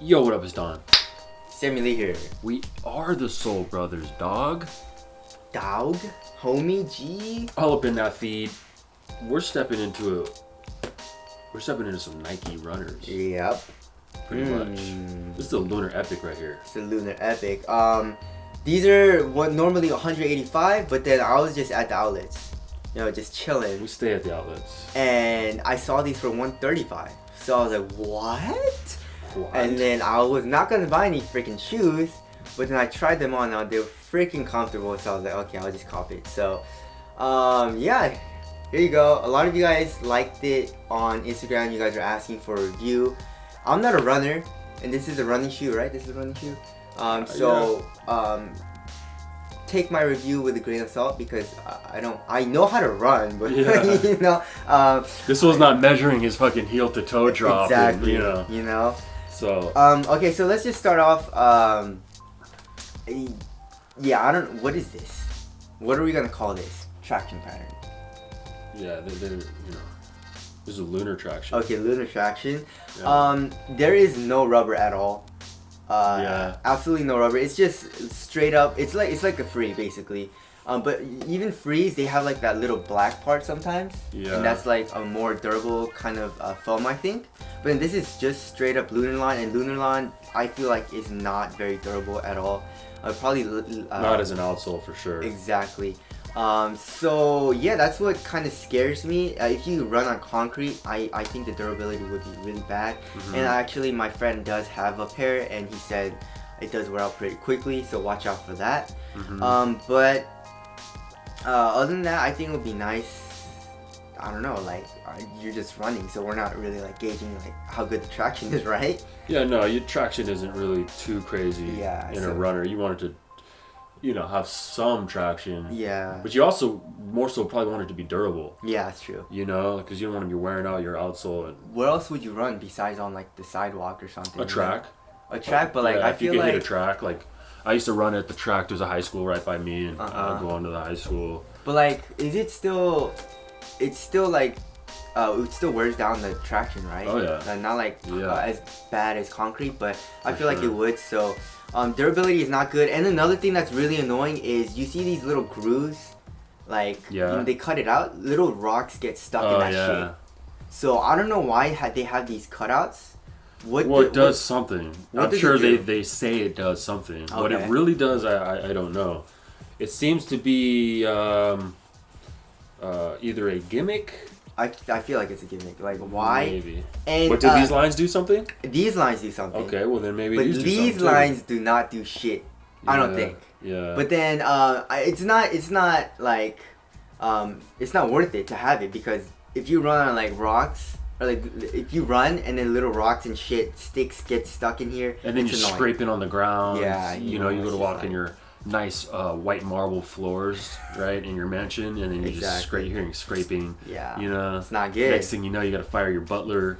Yo, what up, it's Don. Sammy Lee here. We are the Soul Brothers, dog. Dog? Homie G? All up in that feed. We're stepping into some Nike runners. Yep. Pretty much. This is the LunarEpic right here. It's the LunarEpic. These are what normally 185, but then I was just at the outlets. You know, just chilling. We stay at the outlets. And I saw these for 135. So I was like, what? What? And then I was not gonna buy any freaking shoes, but then I tried them on. Now they were freaking comfortable, so I was like, okay, I'll just cop it. So, yeah, here you go. A lot of you guys liked it on Instagram. You guys are asking for a review. I'm not a runner, and this is a running shoe, right? This is a running shoe. Take my review with a grain of salt because I know how to run, but yeah. you know, this was not measuring his fucking heel to toe drop. Exactly. And, you know. So. Okay, so let's just start off. Yeah, what is this? What are we gonna call this? Traction pattern. Yeah, they're this is a lunar traction. Okay, lunar traction. Yeah. There is no rubber at all. Yeah. Absolutely no rubber. It's just straight up. It's like a free basically. But even frees, they have like that little black part sometimes. Yeah. And that's like a more durable kind of foam, I think. But then this is just straight up Lunarlon, and Lunarlon I feel like is not very durable at all. Probably not as an outsole for sure. Exactly. So yeah, that's what kind of scares me. If you run on concrete, I think the durability would be really bad. And actually my friend does have a pair, and he said it does wear out pretty quickly, so watch out for that. But other than that, I think it would be nice. I don't know, like you're just running, so we're not really like gauging like how good the traction is, right? Yeah, no, your traction isn't really too crazy in a runner. You want it to, have some traction. Yeah. But you also more so probably want it to be durable. Yeah, that's true. Because you don't want to be wearing out your outsole. And where else would you run besides on like the sidewalk or something? A track. A track, but like I feel you could like hit a track. Like I used to run at the track. There's a high school right by me, and I'd go on to the high school. But like, is it still? It's still like, it still wears down the traction, right? Oh yeah. Not like as bad as concrete, but I feel like it would. So, durability is not good. And another thing that's really annoying is you see these little grooves, like when they cut it out, little rocks get stuck in that shit. So I don't know why they have these cutouts. It does something. I'm sure they say it does something. Okay. What it really does, I don't know. It seems to be either a gimmick. I feel like it's a gimmick. Like why? Maybe. And but do these lines do something? These lines do something. Okay, well then maybe. But these do these something lines do not do shit. I don't think. Yeah. But then it's not like it's not worth it to have it, because if you run on like rocks, or like if you run and then little rocks and sticks get stuck in here, and then you're scraping on the ground. Yeah. You go to walk in your nice white marble floors, right, in your mansion, and then you just hearing scraping. Yeah. It's not good. Next thing you know, you gotta fire your butler.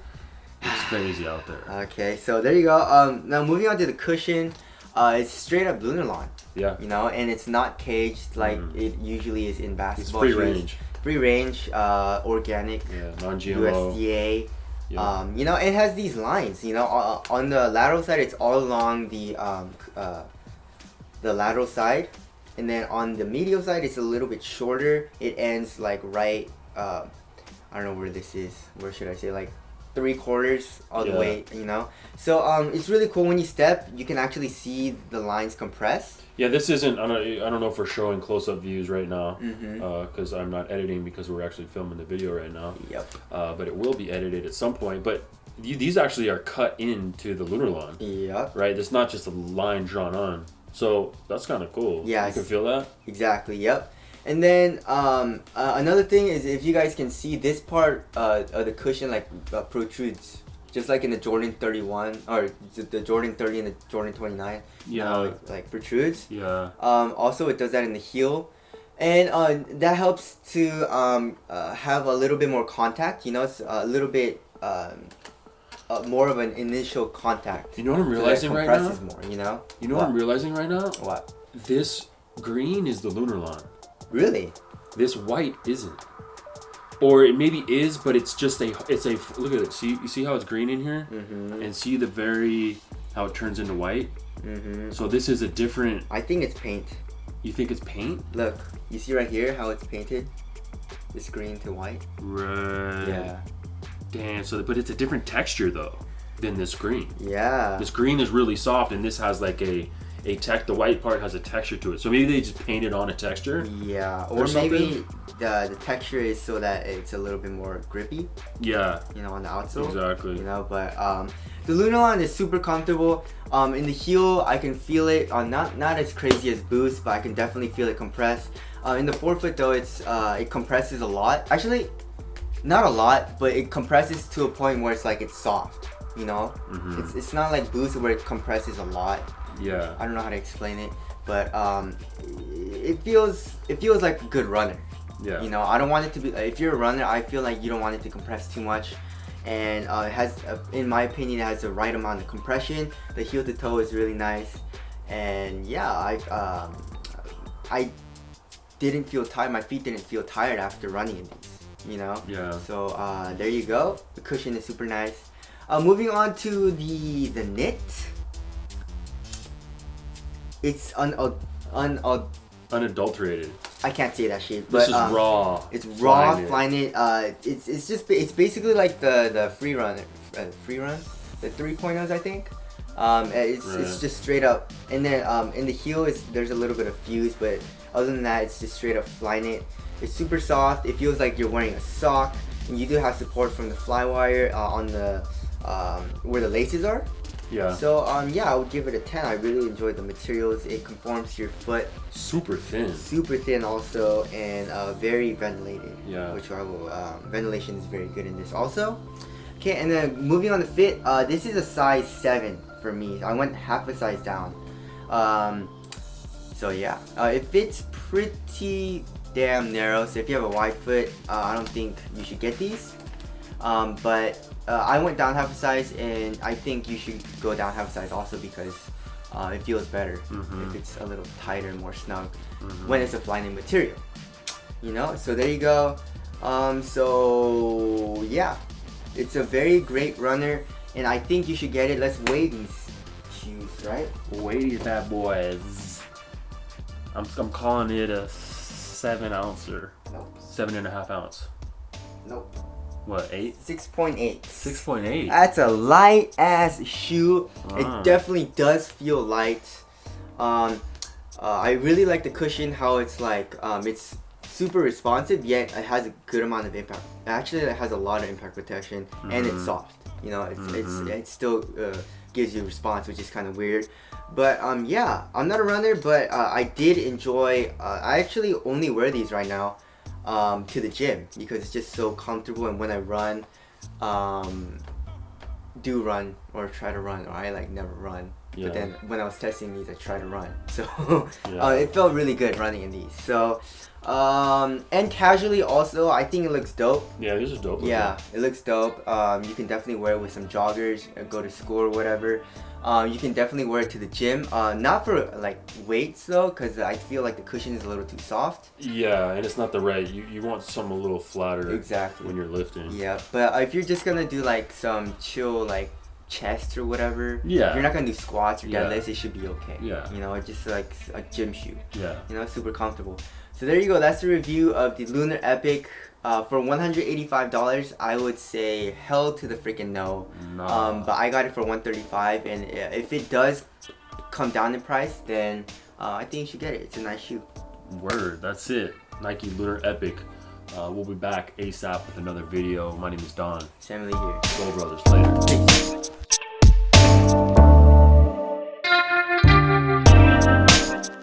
It's crazy out there. Okay, so there you go. Now moving on to the cushion, it's straight up Lunarlon. Yeah. And it's not caged like it usually is in basketball. It's free range. Free range, organic. Yeah, non-GMO. USDA. Yeah. It has these lines. On the lateral side, it's all along the lateral side, and then on the medial side, it's a little bit shorter. It ends like right. I don't know where this is. Where should I say? Like 3/4 all the way. So it's really cool when you step. You can actually see the lines compress. Yeah, this isn't. I don't know if we're showing close-up views right now, because I'm not editing, because we're actually filming the video right now. Yep. But it will be edited at some point. But these actually are cut into the Lunarlon. Yep. Right. It's not just a line drawn on. So that's kind of cool. Yeah. You can feel that. Exactly. Yep. And then another thing is, if you guys can see, this part of the cushion protrudes. Just like in the Jordan 31, or the Jordan 30 and the Jordan 29. Yeah. It like protrudes. Yeah. Also, it does that in the heel. And that helps to have a little bit more contact. It's a little bit more of an initial contact. You know what I'm realizing right now? Compresses more, You know what I'm realizing right now? What? This green is the Lunarlon. Really? This white isn't. Or it maybe is, but it's just look at it. See, you see how it's green in here? Mm-hmm. And see how it turns into white? Mm-hmm. So this is a different... I think it's paint. You think it's paint? Look, you see right here how it's painted? It's green to white. Right. Yeah. Damn, but it's a different texture though than this green. Yeah. This green is really soft and this has like the white part has a texture to it. So maybe they just painted on a texture. Yeah, or maybe the texture is so that it's a little bit more grippy. Yeah. You know, on the outsole. Exactly. You know, but the Lunarlon is super comfortable. In the heel, I can feel it. Not as crazy as Boost, but I can definitely feel it compress. In the forefoot though, it compresses a lot. Actually, not a lot, but it compresses to a point where it's soft. You know, it's not like Boost where it compresses a lot. Yeah. I don't know how to explain it, but it feels like a good runner. Yeah. You know, I don't want it to be. If you're a runner, I feel like you don't want it to compress too much, and it has, in my opinion, it has the right amount of compression. The heel to toe is really nice, and yeah, I didn't feel tired. My feet didn't feel tired after running in these. You know. Yeah. So there you go. The cushion is super nice. Moving on to the knit. It's unadulterated. I can't say that shit. This but, is raw. It's raw Flyknit. It's basically like the free run, the 3.0s I think. It's just straight up. And then in the heel there's a little bit of fuse, but other than that it's just straight up Flyknit. It's super soft. It feels like you're wearing a sock, and you do have support from the fly wire on the where the laces are. Yeah. So yeah, I would give it a 10. I really enjoyed the materials. It conforms to your foot. Super thin. Super thin also, and very ventilated. Yeah. Which I will. Ventilation is very good in this also. Okay, and then moving on to fit. This is a size 7 for me. I went half a size down. So yeah, it fits pretty damn narrow. So if you have a wide foot, I don't think you should get these. But I went down half a size, and I think you should go down half a size also because it feels better if it's a little tighter, more snug when it's a Flyknit material. You know, so there you go. So yeah, it's a very great runner, and I think you should get it. Let's weigh these shoes, right? Weigh these bad boys. I'm calling it a 7 ouncer. Nope. 7.5 ounce. Nope. What, 8? 6.8. 6.8. That's a light ass shoe. It definitely does feel light. I really like the cushion, how it's like it's super responsive, yet it has a good amount of impact. Actually, it has a lot of impact protection, and it's soft. You know, it still gives you response, which is kind of weird. But yeah, I'm not a runner, but I did enjoy. I actually only wear these right now to the gym because it's just so comfortable. And when I run, do run or try to run, or I like never run. Yeah. But then when I was testing these, I tried to run, so it felt really good running in these. So and casually also, I think it looks dope. Yeah, this is dope. Yeah, it looks dope. You can definitely wear it with some joggers, go to school or whatever. You can definitely wear it to the gym. Not for like weights though, because I feel like the cushion is a little too soft. Yeah, and it's not the right. You want some a little flatter. Exactly. When you're lifting. Yeah, but if you're just gonna do like some chill like chest or whatever, yeah, if you're not gonna do squats or deadlifts, it should be okay. Yeah. You know, it's just like a gym shoe. Yeah. You know, super comfortable. So there you go. That's the review of the LunarEpic. For $185, I would say hell to the freaking no. Nah. But I got it for $135, and if it does come down in price, then I think you should get it. It's a nice shoe. Word. That's it. Nike LunarEpic. We'll be back ASAP with another video. My name is Don. Family here. Go Brothers. Later. Peace.